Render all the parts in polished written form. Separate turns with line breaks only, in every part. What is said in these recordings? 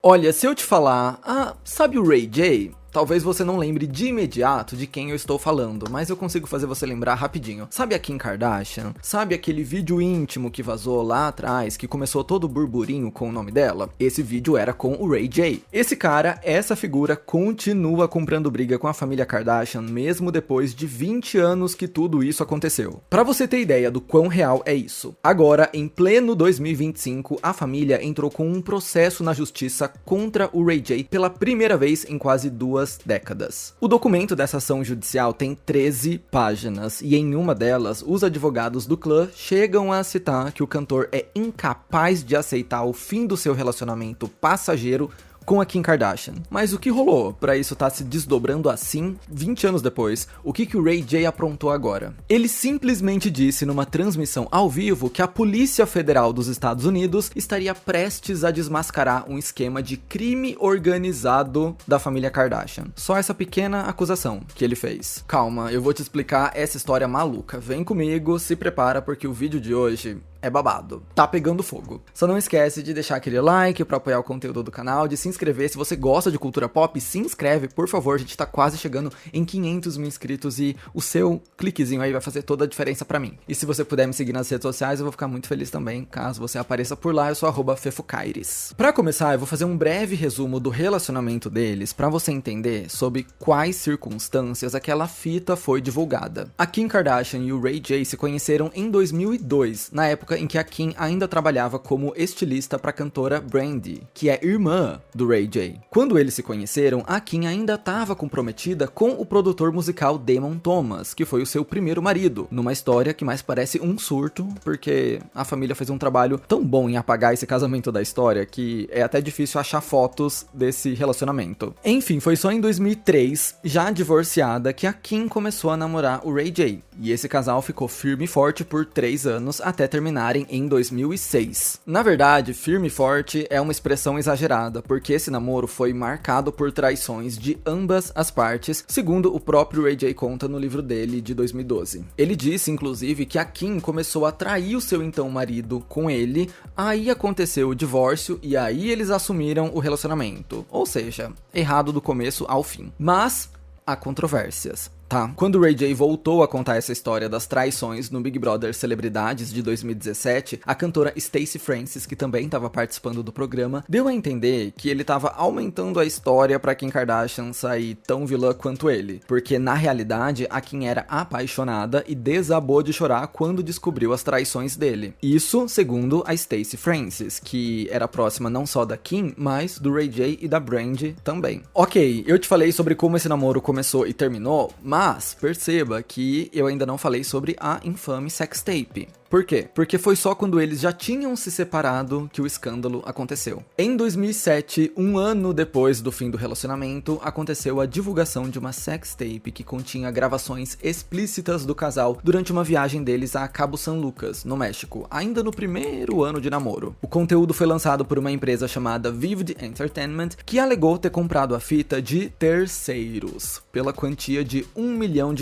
Olha, se eu te falar, sabe o Ray J? Talvez você não lembre de imediato de quem eu estou falando, mas eu consigo fazer você lembrar rapidinho. Sabe a Kim Kardashian? Sabe aquele vídeo íntimo que vazou lá atrás, que começou todo o burburinho com o nome dela? Esse vídeo era com o Ray J. Esse cara, essa figura, continua comprando briga com a família Kardashian, mesmo depois de 20 anos que tudo isso aconteceu. Pra você ter ideia do quão real é isso, agora, em pleno 2025, a família entrou com um processo na justiça contra o Ray J pela primeira vez em quase 2 décadas. O documento dessa ação judicial tem 13 páginas e em uma delas, os advogados do clã chegam a citar que o cantor é incapaz de aceitar o fim do seu relacionamento passageiro com a Kim Kardashian. Mas o que rolou pra isso tá se desdobrando assim 20 anos depois? O que o Ray J aprontou agora? Ele simplesmente disse numa transmissão ao vivo que a Polícia Federal dos Estados Unidos estaria prestes a desmascarar um esquema de crime organizado da família Kardashian. Só essa pequena acusação que ele fez. Calma, eu vou te explicar essa história maluca. Vem comigo, se prepara porque o vídeo de hoje é babado. Tá pegando fogo. Só não esquece de deixar aquele like pra apoiar o conteúdo do canal, de se inscrever. Se você gosta de cultura pop, se inscreve, por favor. A gente tá quase chegando em 500 mil inscritos e o seu cliquezinho aí vai fazer toda a diferença pra mim. E se você puder me seguir nas redes sociais, eu vou ficar muito feliz também, caso você apareça por lá. Eu sou @fefucaires. Pra começar, eu vou fazer um breve resumo do relacionamento deles pra você entender sobre quais circunstâncias aquela fita foi divulgada. A Kim Kardashian e o Ray J se conheceram em 2002, na época em que a Kim ainda trabalhava como estilista para a cantora Brandy, que é irmã do Ray J. Quando eles se conheceram, a Kim ainda estava comprometida com o produtor musical Damon Thomas, que foi o seu primeiro marido, numa história que mais parece um surto, porque a família fez um trabalho tão bom em apagar esse casamento da história que é até difícil achar fotos desse relacionamento. Enfim, foi só em 2003, já divorciada, que a Kim começou a namorar o Ray J, e esse casal ficou firme e forte por 3 anos até terminarem em 2006. Na verdade, firme e forte é uma expressão exagerada, porque esse namoro foi marcado por traições de ambas as partes, segundo o próprio Ray J conta no livro dele de 2012. Ele disse, inclusive, que a Kim começou a trair o seu então marido com ele, aí aconteceu o divórcio e aí eles assumiram o relacionamento. Ou seja, errado do começo ao fim. Mas há controvérsias. Tá. Quando o Ray J voltou a contar essa história das traições no Big Brother Celebridades de 2017, a cantora Stacey Francis, que também estava participando do programa, deu a entender que ele estava aumentando a história pra Kim Kardashian sair tão vilã quanto ele, porque na realidade a Kim era apaixonada e desabou de chorar quando descobriu as traições dele. Isso segundo a Stacey Francis, que era próxima não só da Kim, mas do Ray J e da Brandy também. Ok, eu te falei sobre como esse namoro começou e terminou, mas perceba que eu ainda não falei sobre a infame sextape. Por quê? Porque foi só quando eles já tinham se separado que o escândalo aconteceu. Em 2007, um ano depois do fim do relacionamento, aconteceu a divulgação de uma sextape que continha gravações explícitas do casal durante uma viagem deles a Cabo San Lucas, no México, ainda no primeiro ano de namoro. O conteúdo foi lançado por uma empresa chamada Vivid Entertainment, que alegou ter comprado a fita de terceiros, pela quantia de $1 milhão.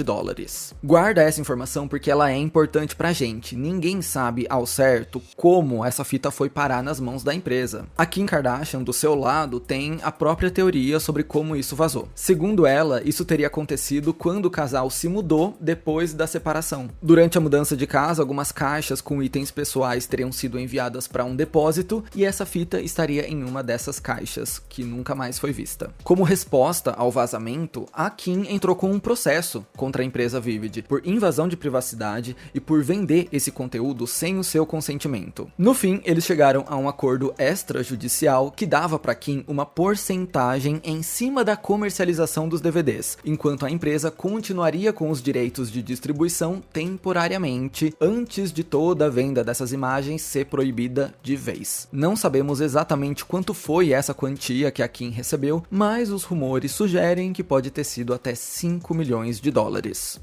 Guarda essa informação porque ela é importante pra gente. Ninguém sabe ao certo como essa fita foi parar nas mãos da empresa. A Kim Kardashian, do seu lado, tem a própria teoria sobre como isso vazou. Segundo ela, isso teria acontecido quando o casal se mudou depois da separação. Durante a mudança de casa, algumas caixas com itens pessoais teriam sido enviadas para um depósito e essa fita estaria em uma dessas caixas, que nunca mais foi vista. Como resposta ao vazamento, a Kim entrou com um processo contra a empresa Vivid por invasão de privacidade e por vender esse conteúdo sem o seu consentimento. No fim, eles chegaram a um acordo extrajudicial que dava para Kim uma porcentagem em cima da comercialização dos DVDs, enquanto a empresa continuaria com os direitos de distribuição temporariamente, antes de toda a venda dessas imagens ser proibida de vez. Não sabemos exatamente quanto foi essa quantia que a Kim recebeu, mas os rumores sugerem que pode ter sido até $5 milhões.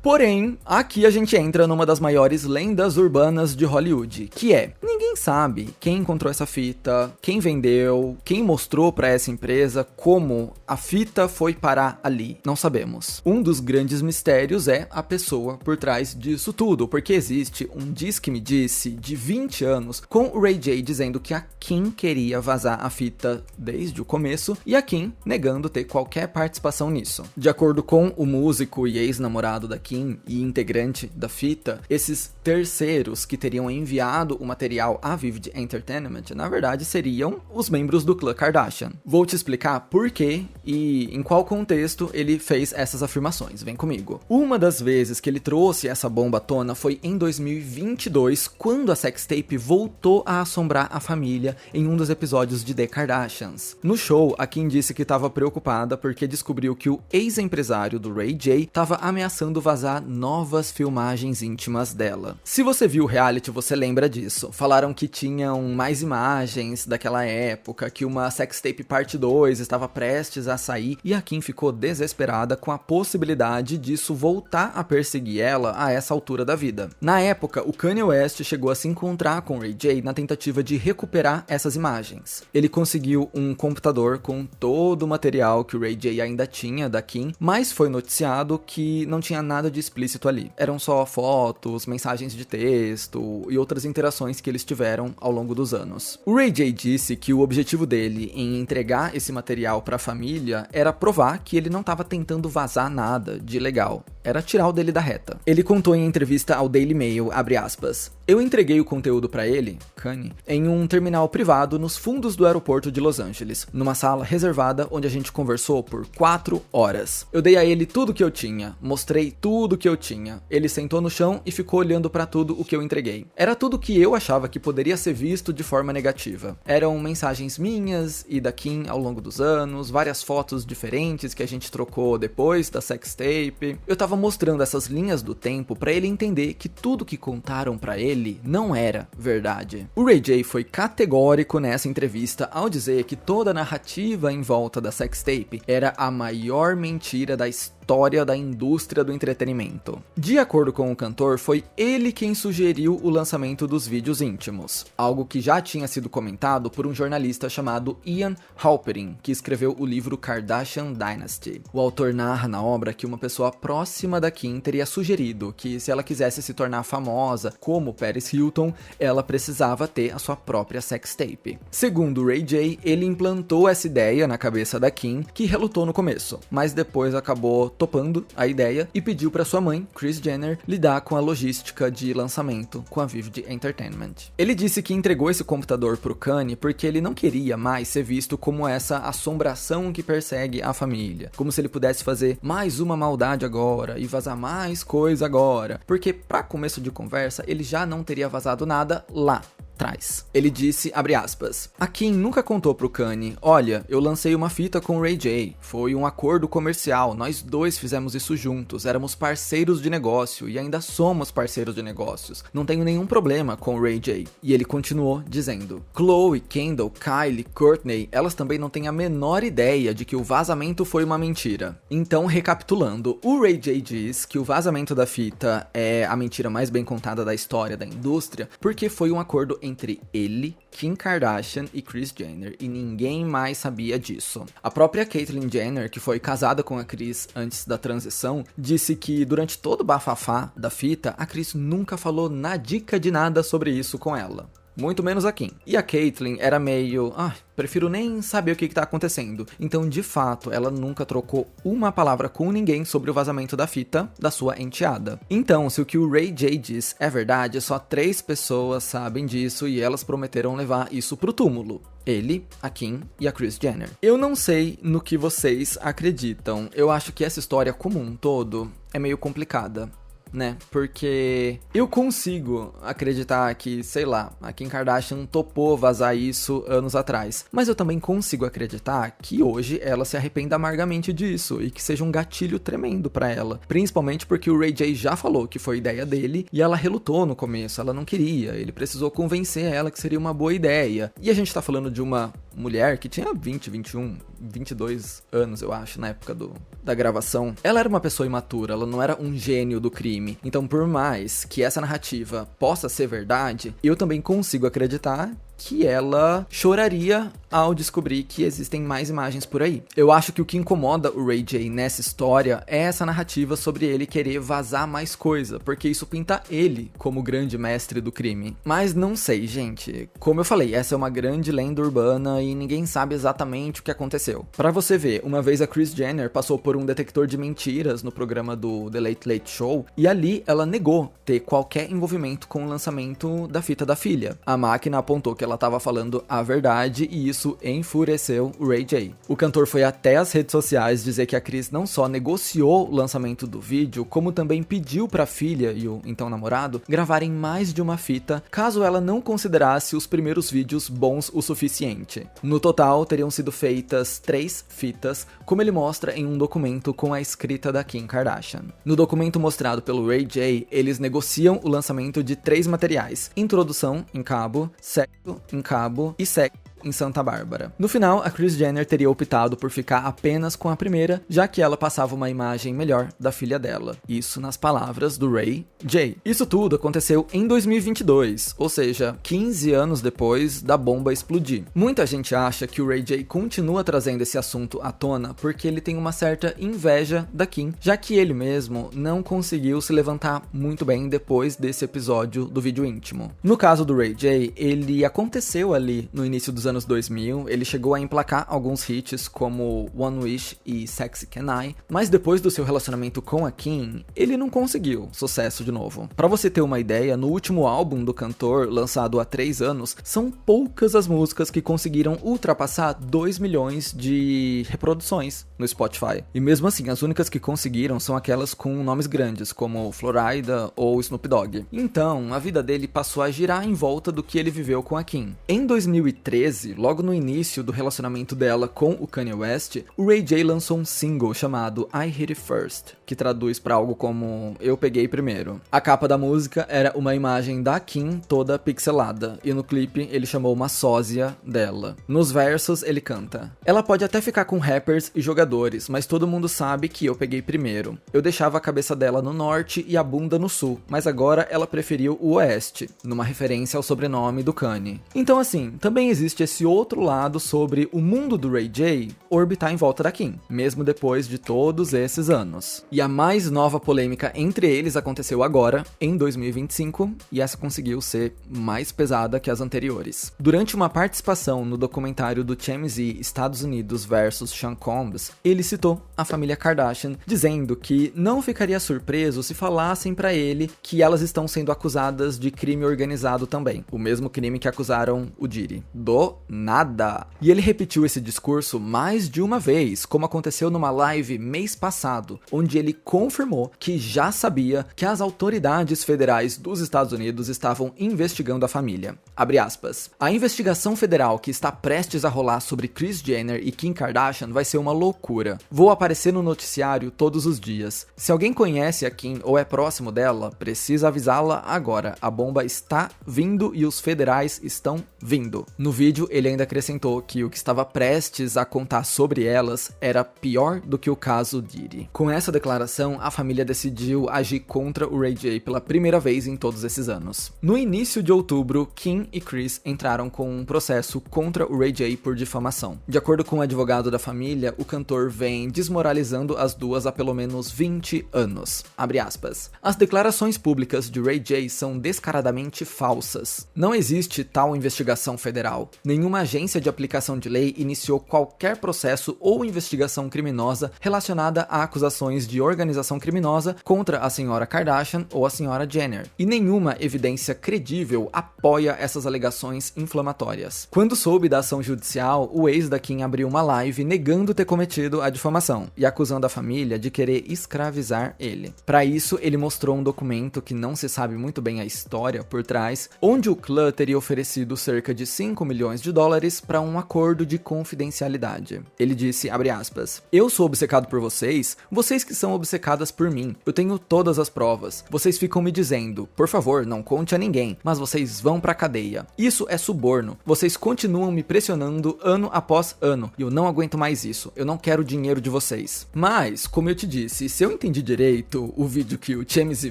Porém, aqui a gente entra numa das maiores lendas urbanas zonas de Hollywood, que é: ninguém sabe quem encontrou essa fita, quem vendeu, quem mostrou pra essa empresa, como a fita foi parar ali. Não sabemos. Um dos grandes mistérios é a pessoa por trás disso tudo, porque existe um diz-que-me-disse de 20 anos com o Ray J dizendo que a Kim queria vazar a fita desde o começo e a Kim negando ter qualquer participação nisso. De acordo com o músico e ex-namorado da Kim e integrante da fita, esses terceiros que teriam enviado o material à Vivid Entertainment, na verdade, seriam os membros do clã Kardashian. Vou te explicar por quê e em qual contexto ele fez essas afirmações. Vem comigo. Uma das vezes que ele trouxe essa bomba à tona foi em 2022, quando a sextape voltou a assombrar a família em um dos episódios de The Kardashians. No show, a Kim disse que estava preocupada porque descobriu que o ex-empresário do Ray J estava ameaçando vazar novas filmagens íntimas dela. Se você viu o reality, você lembra disso. Falaram que tinham mais imagens daquela época, que uma sextape parte 2 estava prestes a sair e a Kim ficou desesperada com a possibilidade disso voltar a perseguir ela a essa altura da vida. Na época, o Kanye West chegou a se encontrar com o Ray J na tentativa de recuperar essas imagens. Ele conseguiu um computador com todo o material que o Ray J ainda tinha da Kim, mas foi noticiado que não tinha nada de explícito ali. Eram só fotos, mensagens de texto e outras interações que eles tiveram ao longo dos anos. O Ray J disse que o objetivo dele em entregar esse material para a família era provar que ele não estava tentando vazar nada de ilegal. Era tirar o dele da reta. Ele contou em entrevista ao Daily Mail, abre aspas, "Eu entreguei o conteúdo para ele, Kanye, em um terminal privado nos fundos do aeroporto de Los Angeles, numa sala reservada onde a gente conversou por 4 horas. Eu dei a ele tudo que eu tinha, mostrei tudo que eu tinha. Ele sentou no chão e ficou olhando para tudo o que eu entreguei. Era tudo que eu achava que poderia ser visto de forma negativa. Eram mensagens minhas e da Kim ao longo dos anos, várias fotos diferentes que a gente trocou depois da sextape. Eu tava mostrando essas linhas do tempo para ele entender que tudo que contaram para ele não era verdade." O Ray J foi categórico nessa entrevista ao dizer que toda a narrativa em volta da sextape era a maior mentira da história da indústria do entretenimento. De acordo com o cantor, foi ele quem sugeriu o lançamento dos vídeos íntimos, algo que já tinha sido comentado por um jornalista chamado Ian Halperin, que escreveu o livro Kardashian Dynasty. O autor narra na obra que uma pessoa próxima da Kim teria sugerido que, se ela quisesse se tornar famosa como Paris Hilton, ela precisava ter a sua própria sextape. Segundo Ray J, ele implantou essa ideia na cabeça da Kim, que relutou no começo, mas depois acabou topando a ideia e pediu para sua mãe, Kris Jenner, lidar com a logística de lançamento com a Vivid Entertainment. Ele disse que entregou esse computador pro Kanye porque ele não queria mais ser visto como essa assombração que persegue a família, como se ele pudesse fazer mais uma maldade agora e vazar mais coisa agora, porque para começo de conversa ele já não teria vazado nada lá atrás. Ele disse, abre aspas, "A Kim nunca contou pro Kanye, olha, eu lancei uma fita com o Ray J, foi um acordo comercial, nós dois fizemos isso juntos, éramos parceiros de negócio e ainda somos parceiros de negócios, não tenho nenhum problema com o Ray J." E ele continuou dizendo, "Khloe, Kendall, Kylie, Kourtney, elas também não têm a menor ideia de que o vazamento foi uma mentira." Então, recapitulando, o Ray J diz que o vazamento da fita é a mentira mais bem contada da história da indústria, porque foi um acordo entre ele, Kim Kardashian e Kris Jenner, e ninguém mais sabia disso. A própria Caitlyn Jenner, que foi casada com a Kris antes da transição, disse que durante todo o bafafá da fita, a Kris nunca falou nadica de nada sobre isso com ela. Muito menos a Kim. E a Caitlyn era meio, prefiro nem saber o que tá acontecendo. Então, de fato, ela nunca trocou uma palavra com ninguém sobre o vazamento da fita da sua enteada. Então, se o que o Ray J diz é verdade, só 3 pessoas sabem disso e elas prometeram levar isso pro túmulo. Ele, a Kim e a Kris Jenner. Eu não sei no que vocês acreditam. Eu acho que essa história como um todo é meio complicada, né? Porque eu consigo acreditar que, sei lá, a Kim Kardashian topou vazar isso anos atrás. Mas eu também consigo acreditar que hoje ela se arrependa amargamente disso e que seja um gatilho tremendo pra ela. Principalmente porque o Ray J já falou que foi ideia dele e ela relutou no começo, ela não queria. Ele precisou convencer ela que seria uma boa ideia. E a gente tá falando de uma mulher que tinha 20, 21, 22 anos, eu acho, na época da gravação. Ela era uma pessoa imatura, ela não era um gênio do crime. crime. Então, por mais que essa narrativa possa ser verdade, eu também consigo acreditar que ela choraria ao descobrir que existem mais imagens por aí. Eu acho que o que incomoda o Ray J nessa história é essa narrativa sobre ele querer vazar mais coisa, porque isso pinta ele como o grande mestre do crime. Mas não sei, gente. Como eu falei, essa é uma grande lenda urbana e ninguém sabe exatamente o que aconteceu. Pra você ver, uma vez a Kris Jenner passou por um detector de mentiras no programa do The Late Late Show e ali ela negou ter qualquer envolvimento com o lançamento da fita da filha. A máquina apontou que ela estava falando a verdade e isso enfureceu o Ray J. O cantor foi até as redes sociais dizer que a Kris não só negociou o lançamento do vídeo, como também pediu para a filha e o então namorado gravarem mais de uma fita, caso ela não considerasse os primeiros vídeos bons o suficiente. No total, teriam sido feitas 3 fitas, como ele mostra em um documento com a escrita da Kim Kardashian. No documento mostrado pelo Ray J, eles negociam o lançamento de 3 materiais: introdução em cabo, sexo em cabo e sexo em Santa Bárbara. No final, a Kris Jenner teria optado por ficar apenas com a primeira, já que ela passava uma imagem melhor da filha dela. Isso nas palavras do Ray J. Isso tudo aconteceu em 2022, ou seja, 15 anos depois da bomba explodir. Muita gente acha que o Ray J continua trazendo esse assunto à tona porque ele tem uma certa inveja da Kim, já que ele mesmo não conseguiu se levantar muito bem depois desse episódio do vídeo íntimo. No caso do Ray J, ele aconteceu ali no início dos anos 2000, ele chegou a emplacar alguns hits como One Wish e Sexy Can I, mas depois do seu relacionamento com a Kim, ele não conseguiu sucesso de novo. Pra você ter uma ideia, no último álbum do cantor, lançado há 3 anos, são poucas as músicas que conseguiram ultrapassar 2 milhões de reproduções no Spotify. E mesmo assim, as únicas que conseguiram são aquelas com nomes grandes, como Florida ou Snoop Dogg. Então, a vida dele passou a girar em volta do que ele viveu com a Kim. Em 2013, logo no início do relacionamento dela com o Kanye West, o Ray J lançou um single chamado I Hit It First, que traduz pra algo como Eu Peguei Primeiro. A capa da música era uma imagem da Kim toda pixelada, e no clipe ele chamou uma sósia dela. Nos versos ele canta: ela pode até ficar com rappers e jogadores, mas todo mundo sabe que eu peguei primeiro. Eu deixava a cabeça dela no norte e a bunda no sul, mas agora ela preferiu o oeste, numa referência ao sobrenome do Kanye. Então assim, também existe esse outro lado sobre o mundo do Ray J orbitar em volta da Kim, mesmo depois de todos esses anos. E a mais nova polêmica entre eles aconteceu agora, em 2025, e essa conseguiu ser mais pesada que as anteriores. Durante uma participação no documentário do TMZ Estados Unidos vs Sean Combs, ele citou a família Kardashian, dizendo que não ficaria surpreso se falassem pra ele que elas estão sendo acusadas de crime organizado também, o mesmo crime que acusaram o Diddy. Do nada. E ele repetiu esse discurso mais de uma vez, como aconteceu numa live mês passado, onde ele confirmou que já sabia que as autoridades federais dos Estados Unidos estavam investigando a família. Abre aspas. A investigação federal que está prestes a rolar sobre Kris Jenner e Kim Kardashian vai ser uma loucura. Vou aparecer no noticiário todos os dias. Se alguém conhece a Kim ou é próximo dela, precisa avisá-la agora. A bomba está vindo e os federais estão vindo. No vídeo, ele ainda acrescentou que o que estava prestes a contar sobre elas era pior do que o caso Diddy. Com essa declaração, a família decidiu agir contra o Ray J pela primeira vez em todos esses anos. No início de outubro, Kim e Kris entraram com um processo contra o Ray J por difamação. De acordo com o advogado da família, o cantor vem desmoralizando as duas há pelo menos 20 anos. Abre aspas. As declarações públicas de Ray J são descaradamente falsas. Não existe tal investigação federal. Nenhuma agência de aplicação de lei iniciou qualquer processo ou investigação criminosa relacionada a acusações de organização criminosa contra a senhora Kardashian ou a senhora Jenner. E nenhuma evidência credível apoia essas alegações inflamatórias. Quando soube da ação judicial, o ex da Kim abriu uma live negando ter cometido a difamação e acusando a família de querer escravizar ele. Para isso, ele mostrou um documento que não se sabe muito bem a história por trás, onde o clã teria oferecido cerca de 5 milhões de dólares para um acordo de confidencialidade. Ele disse, abre aspas, eu sou obcecado por vocês que são obcecadas por mim. Eu tenho todas as provas. Vocês ficam me dizendo, por favor, não conte a ninguém, mas vocês vão pra cadeia. Isso é suborno. Vocês continuam me pressionando ano após ano. E eu não aguento mais isso. Eu não quero o dinheiro de vocês. Mas, como eu te disse, se eu entendi direito o vídeo que o Chemzy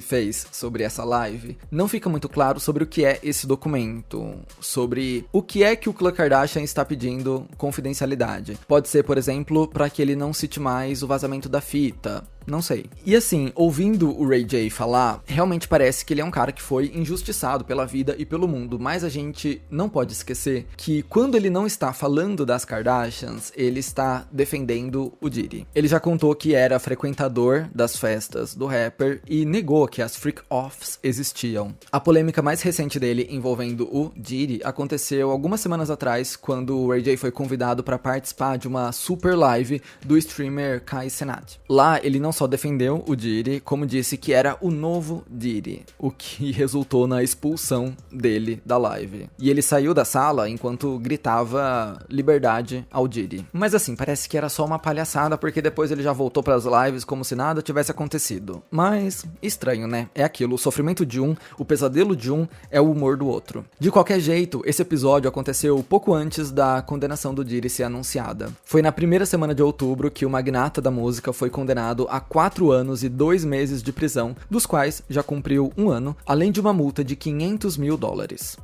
fez sobre essa live, não fica muito claro sobre o que é esse documento. Sobre o que é que o Khloe Kardashian está pedindo confidencialidade. Pode ser, por exemplo, para que ele não cite mais o vazamento da fita. Não sei. E assim, ouvindo o Ray J falar, realmente parece que ele é um cara que foi injustiçado pela vida e pelo mundo, mas a gente não pode esquecer que quando ele não está falando das Kardashians, ele está defendendo o Diddy. Ele já contou que era frequentador das festas do rapper e negou que as freak-offs existiam. A polêmica mais recente dele envolvendo o Diddy aconteceu algumas semanas atrás, quando o Ray J foi convidado para participar de uma super live do streamer Kai Cenat. Lá, ele não só defendeu o Diddy, como disse que era o novo Diddy, o que resultou na expulsão dele da live. E ele saiu da sala enquanto gritava liberdade ao Diddy. Mas assim, parece que era só uma palhaçada, porque depois ele já voltou pras lives como se nada tivesse acontecido. Mas, estranho, né? É aquilo, o sofrimento de um, o pesadelo de um é o humor do outro. De qualquer jeito, esse episódio aconteceu pouco antes da condenação do Diddy ser anunciada. Foi na primeira semana de outubro que o magnata da música foi condenado a 4 anos e 2 meses de prisão, dos quais já cumpriu 1 ano, além de uma multa de $500 mil.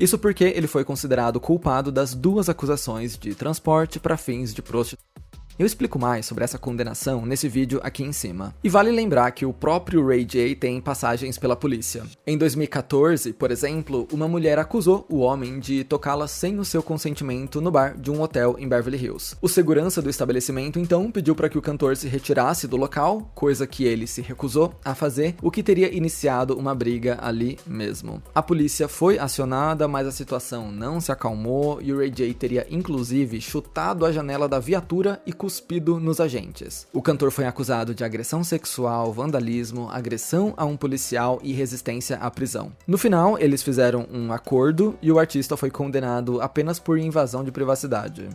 Isso porque ele foi considerado culpado das 2 acusações de transporte para fins de prostituição. Eu explico mais sobre essa condenação nesse vídeo aqui em cima. E vale lembrar que o próprio Ray J tem passagens pela polícia. Em 2014, por exemplo, uma mulher acusou o homem de tocá-la sem o seu consentimento no bar de um hotel em Beverly Hills. O segurança do estabelecimento então pediu para que o cantor se retirasse do local, coisa que ele se recusou a fazer, o que teria iniciado uma briga ali mesmo. A polícia foi acionada, mas a situação não se acalmou e o Ray J teria inclusive chutado a janela da viatura e cuspido nos agentes. O cantor foi acusado de agressão sexual, vandalismo, agressão a um policial e resistência à prisão. No final, eles fizeram um acordo e o artista foi condenado apenas por invasão de privacidade.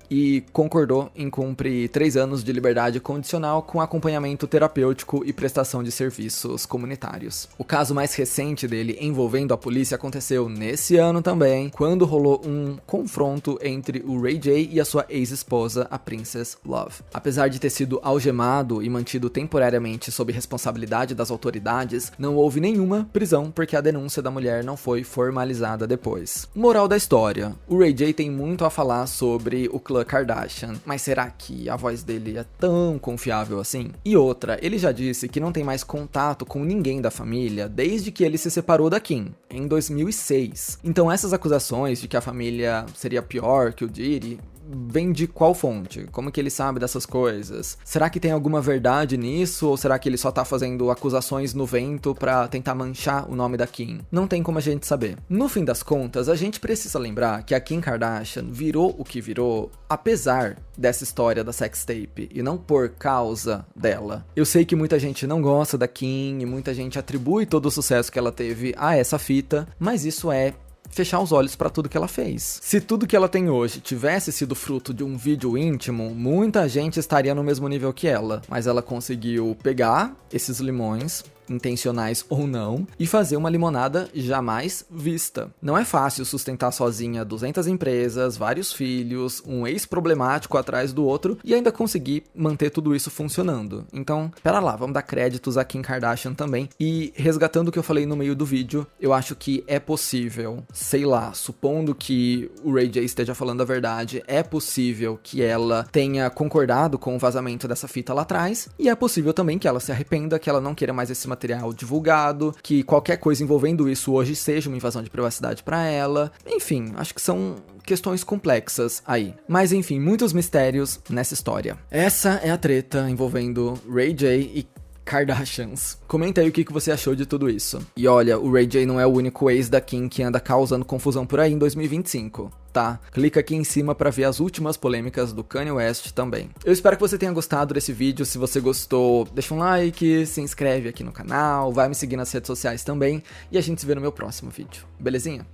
E concordou em cumprir 3 anos de liberdade condicional com acompanhamento terapêutico e prestação de serviços comunitários. O caso mais recente dele envolvendo a polícia aconteceu nesse ano também, quando rolou um confronto entre o Ray J e a sua ex-esposa, a Princess Love. Apesar de ter sido algemado e mantido temporariamente sob responsabilidade das autoridades, não houve nenhuma prisão porque a denúncia da mulher não foi formalizada depois. Moral da história: o Ray J tem muito a falar sobre o clã Kardashian, mas será que a voz dele é tão confiável assim? E outra, ele já disse que não tem mais contato com ninguém da família desde que ele se separou da Kim, em 2006. Então essas acusações de que a família seria pior que o Diddy vem de qual fonte? Como que ele sabe dessas coisas? Será que tem alguma verdade nisso? Ou será que ele só tá fazendo acusações no vento pra tentar manchar o nome da Kim? Não tem como a gente saber. No fim das contas, a gente precisa lembrar que a Kim Kardashian virou o que virou apesar dessa história da sextape e não por causa dela. Eu sei que muita gente não gosta da Kim e muita gente atribui todo o sucesso que ela teve a essa fita, mas isso é fechar os olhos pra tudo que ela fez. Se tudo que ela tem hoje tivesse sido fruto de um vídeo íntimo, muita gente estaria no mesmo nível que ela, mas ela conseguiu pegar esses limões, intencionais ou não, e fazer uma limonada jamais vista. Não é fácil sustentar sozinha 200 empresas, vários filhos, um ex problemático atrás do outro e ainda conseguir manter tudo isso funcionando. Então, pera lá, vamos dar créditos a Kim Kardashian também. E resgatando o que eu falei no meio do vídeo, eu acho que é possível, sei lá, supondo que o Ray J esteja falando a verdade, é possível que ela tenha concordado com o vazamento dessa fita lá atrás, e é possível também que ela se arrependa, que ela não queira mais esse material divulgado, que qualquer coisa envolvendo isso hoje seja uma invasão de privacidade pra ela. Enfim, acho que são questões complexas aí. Mas enfim, muitos mistérios nessa história. Essa é a treta envolvendo Ray J e Kardashians. Comenta aí o que você achou de tudo isso. E olha, o Ray J não é o único ex da Kim que anda causando confusão por aí em 2025. Tá? Clica aqui em cima pra ver as últimas polêmicas do Kanye West também. Eu espero que você tenha gostado desse vídeo. Se você gostou, deixa um like, se inscreve aqui no canal, vai me seguir nas redes sociais também e a gente se vê no meu próximo vídeo. Belezinha?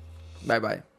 Bye bye.